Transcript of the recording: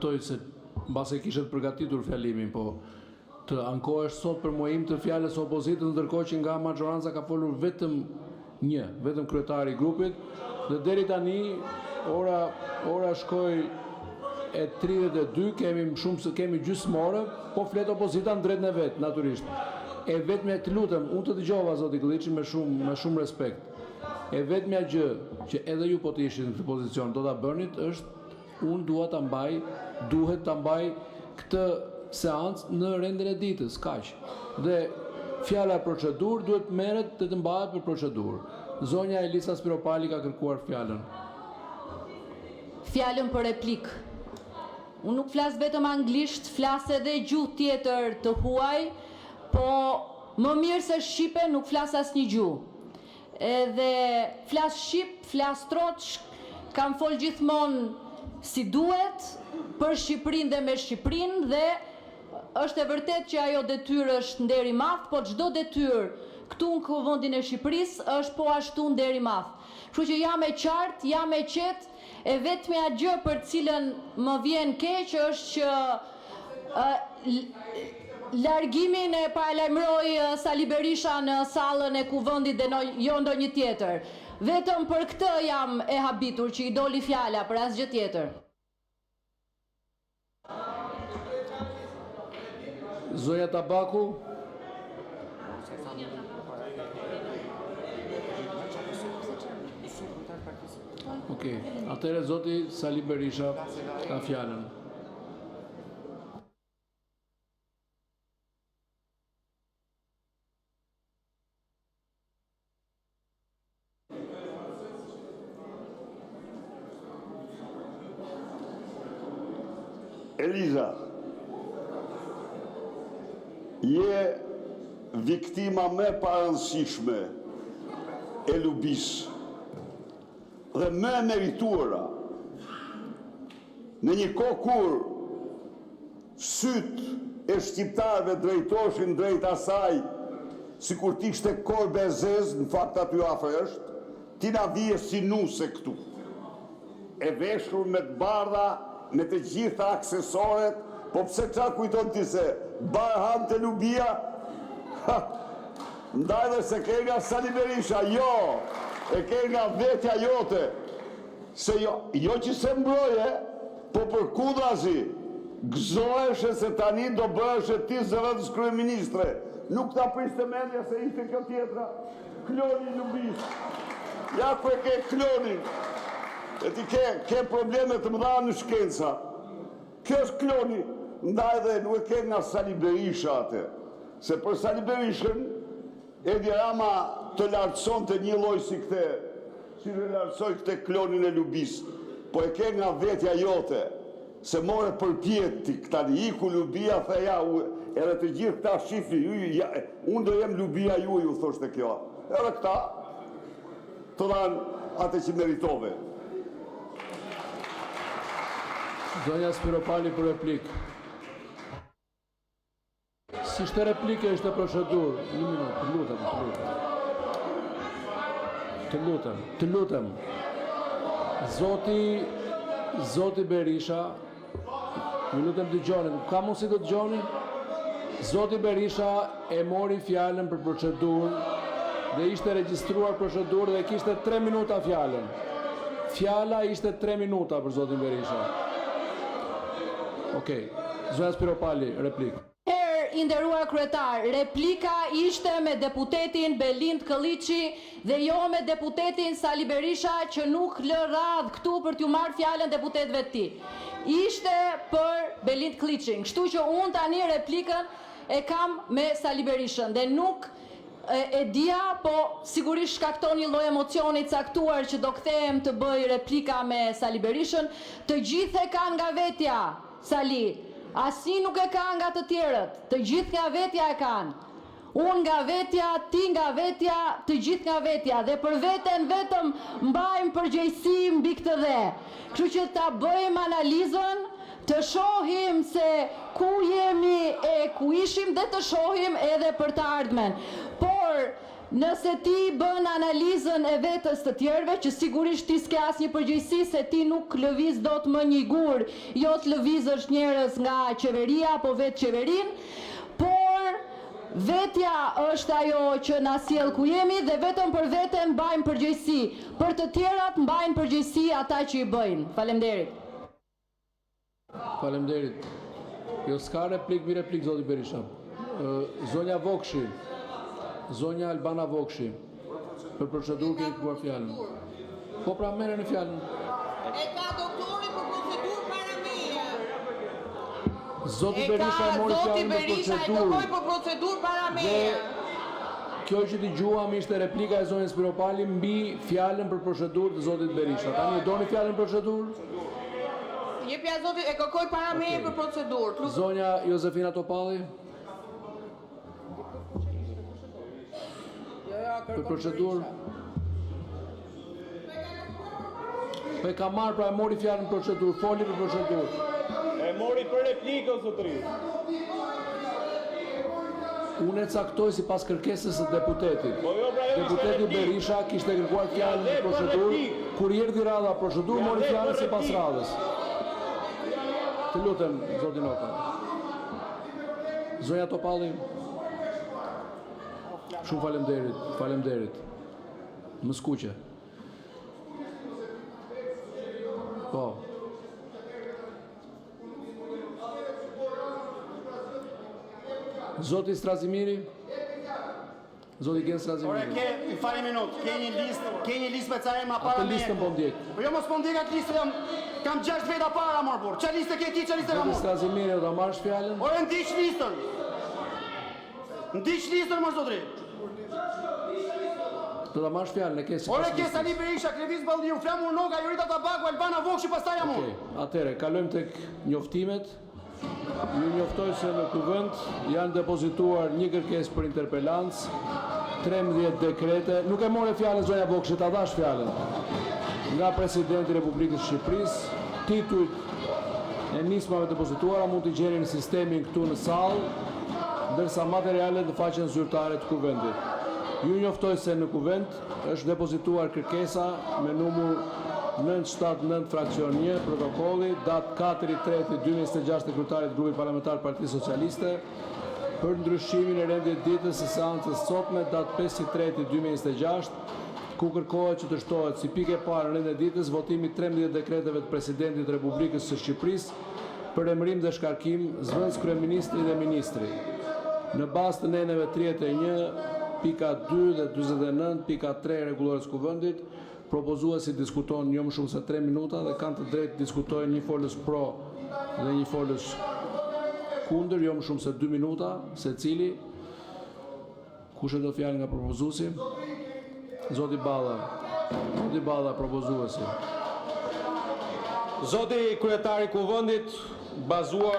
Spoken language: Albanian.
Se mbase kishe të përgatitur fjalimin, po të ankohesh sot për muajim të fjalës opozitës, ndërkohë që nga majoranca ka folur vetëm kryetari i grupit, dhe deri tani ora shkoi e 32, kemi gjysmore, po flet opozita në drejtën e vet, natyrisht. E vetmja, të lutem, unë të dëgjova zoti Gëlliçi me shumë respekt. E vetmja gjë që edhe ju po të ishit në këtë pozicion do ta bënit është unë duhet ta mbaj këtë seancë në rendin e ditës, kaq. Dhe fjala procedurë duhet merret të mbahet për procedurë. Zonja Elisa Spiropali ka kërkuar fjalën. Fjalën për replik. Unë nuk flas vetëm anglisht, flas edhe gjuhë tjetër të huaj, po më mirë se shqipe nuk flas asnjë gjuhë. Edhe flas shqip, flas troç, kam fol gjithmonë si duhet për Shqipërinë dhe me Shqipërinë, dhe është e vërtet që ajo detyrë është nder i madh, po çdo detyrë këtu në kuvendin e Shqipërisë është po ashtu nder i madh. Kështu që jam e qartë, jam e qetë, e vetmja gjë për cilën më vjen keq është që largimin e paralajmëroi Sali Berisha në sallën e kuvendit dhe jo ndonjë tjetër. Vetëm për këtë jam e habitur që i doli fjala, për asgjë tjetër. Zoja Tabaku. Okej, atëherë zoti Sali Berisha ka fjalën. Eliza, je viktima më e parëndësishme e lubisë dhe më e merituara në një kohë kur syt e shqiptarëve drejtoheshin drejt asaj sikur t'ishte korbe e zezë, në fakt aty afër është, ti na vije si nuse këtu, e veshur me të bardha, me të gjitha aksesoret, po pse qa kujton ti se barhan të lubia? Ndaj dhe se ke nga Sali Berisha, jo, e ke nga vetja jote, se jo që se mbroje, po për kudrazi, gëzoheshe se tani do bëheshe ti zëvendës kryeministre, nuk ta prishte mendja se ishte kjo tjetra, kloni lubis, ja ku e ke klonin, e ti ke probleme të mëdha në shkenca. Kjo është kloni, ndaj dhe nuk e ke nga Sali Berisha atë. Se për Sali Berishën, Edi Rama të lartëson të një lloj si këte, si në lartësoj këte klonin e lubis, po e ke nga vetja jote, se more përpjet ti këta një iku lubia, theja, edhe të gjithë këta shifri, unë do jem lubia ju thoshte kjo. Edhe këta, të dhanë atë që meritove. Zonja Spiropali për replik. Si shte replike ishte procedurë. Një minutë, të lutem. Zoti Berisha, ju lutem dëgjoni, ka mundësi të dëgjoni? Zoti Berisha e mori fjalën për procedurë dhe ishte regjistruar procedurë dhe kishte 3 minuta fjalën. Fjala ishte 3 minuta për zotin Berisha. Okej, Zonja Spiropali, replik. I nderuar kryetar, replika ishte me deputetin Belind Këlliçi dhe jo me deputetin Sali Berisha që nuk lë radhë këtu për t'ju marrë fjalën deputetëve të tij. Ishte për Belind Këlliçin, kështu që unë tani replikën e kam me Sali Berishën dhe nuk e dia, po sigurisht shkakton një lloj emocioni caktuar që do kthehem të bëj replika me Sali Berishën. Të gjithë e kanë nga vetja, Sali. Asnjë nuk e ka nga të tjerët, të gjithë nga vetja e kanë. Unë nga vetja, ti nga vetja, të gjithë nga vetja, dhe për veten vetëm mbajmë përgjegjësi mbi këtë dhe. Kështu që ta bëjmë analizën, të shohim se ku jemi e ku ishim dhe të shohim edhe për të ardhmen. Por Nëse ti bën analizën e vetës të tjerëve, që sigurisht ti s'ke asnjë përgjegjësi se ti nuk lëviz dot më një gur, jo të lëvizësh njerëz nga qeveria apo vetë qeverin, por vetja është ajo që na sjell ku jemi dhe vetëm për veten mbajmë përgjegjësi. Për të tjerat mbajnë përgjegjësi ata që i bëjnë. Faleminderit. Faleminderit. Jo s'ka replik, mi replik zoti Berisha. Zonja Vokshi. Zonja Albana Vokshi, për procedurë keni kërkuar fjalën. Po pra merreni në fjalën. E ka doktori për procedurë para meje. Zoti Berisha mori Zoti fjalën për Berisha e procedurë. kërkoi për procedurë para meje. Kjo që dëgjuam ishte replika e zonjës Piropali mbi fjalën për procedurë të zotit Berisha. Tani e doni fjalën për procedurë? Jepja zoti e kërkoi para meje për procedurë. Zonja Josefina Topalli, për procedurë. Po e ka marrë, pra e mori fjalën për procedurë, foli për procedurë. E mori për replikë, zotëri. Unë e caktoj sipas kërkesës së deputetit. Po jo, pra jo ishte Deputeti replikë. Berisha kishte kërkuar fjalën për procedurë, kur erdhi radha procedurë, mori fjalën sipas radhës. Të lutem, zoti Nota. Zonja Topalli. Shumë faleminderit, faleminderit. Më skuqe. Po. Zoti Strazimiri. Zoti Gen Ore, Strazimiri. fali minut, ke një listë me ca emra para Atë meje. listën po ndjek. Po jo mos po ndjek atë listë, kam 6 veta para mor burr. Çfarë listë ke ti, çfarë listë kam Zoti unë? Strazimiri, do ta marrësh fjalën? Ore, ndiq listën. Ndiq listën mos zotri. Do ta marrësh fjalën, e ke sipas Ore, ke listës. Sali Berisha, Klevis Balliu, Flamur Noga, Jorita Tabaku, Albana Vokshi, pastaj jam Okej, unë. atëre, kalojmë tek njoftimet. Ju njoftoj se në ky vend janë depozituar një kërkesë për interpelancë, 13 dekrete. Nuk e more fjalën zonja Vokshi, ta dash fjalën. Nga Presidenti i Republikës së Shqipërisë, titujt e nismave depozituara mund t'i gjeni në sistemin këtu në sallë, ndërsa materialet në faqen zyrtare të kuvendit. Ju njoftoj se në kuvend është depozituar kërkesa me numër 979 fraksion 1, protokolli, datë 4/3/2026 të kryetarit grupit parlamentar Partisë Socialiste, për ndryshimin e rendit ditës së seancës sotme, datë 5/3/2026, ku kërkohet që të shtohet si pikë e parë në rendin e ditës votimi 13 dekreteve të Presidentit të Republikës së Shqipërisë për emërim dhe shkarkim zëvendës kryeministri dhe ministri. Në bazë të neneve 31.2 dhe 49.3 rregullores kuvendit, propozuesi diskuton jo më shumë se 3 minuta dhe kanë të drejtë diskutojnë një folës pro dhe një folës kundër, jo më shumë se 2 minuta secili. Kush e do fjalën nga propozuesi? Zoti Balla. Zoti Balla, propozuesi. Zoti kryetari i kuvendit, bazuar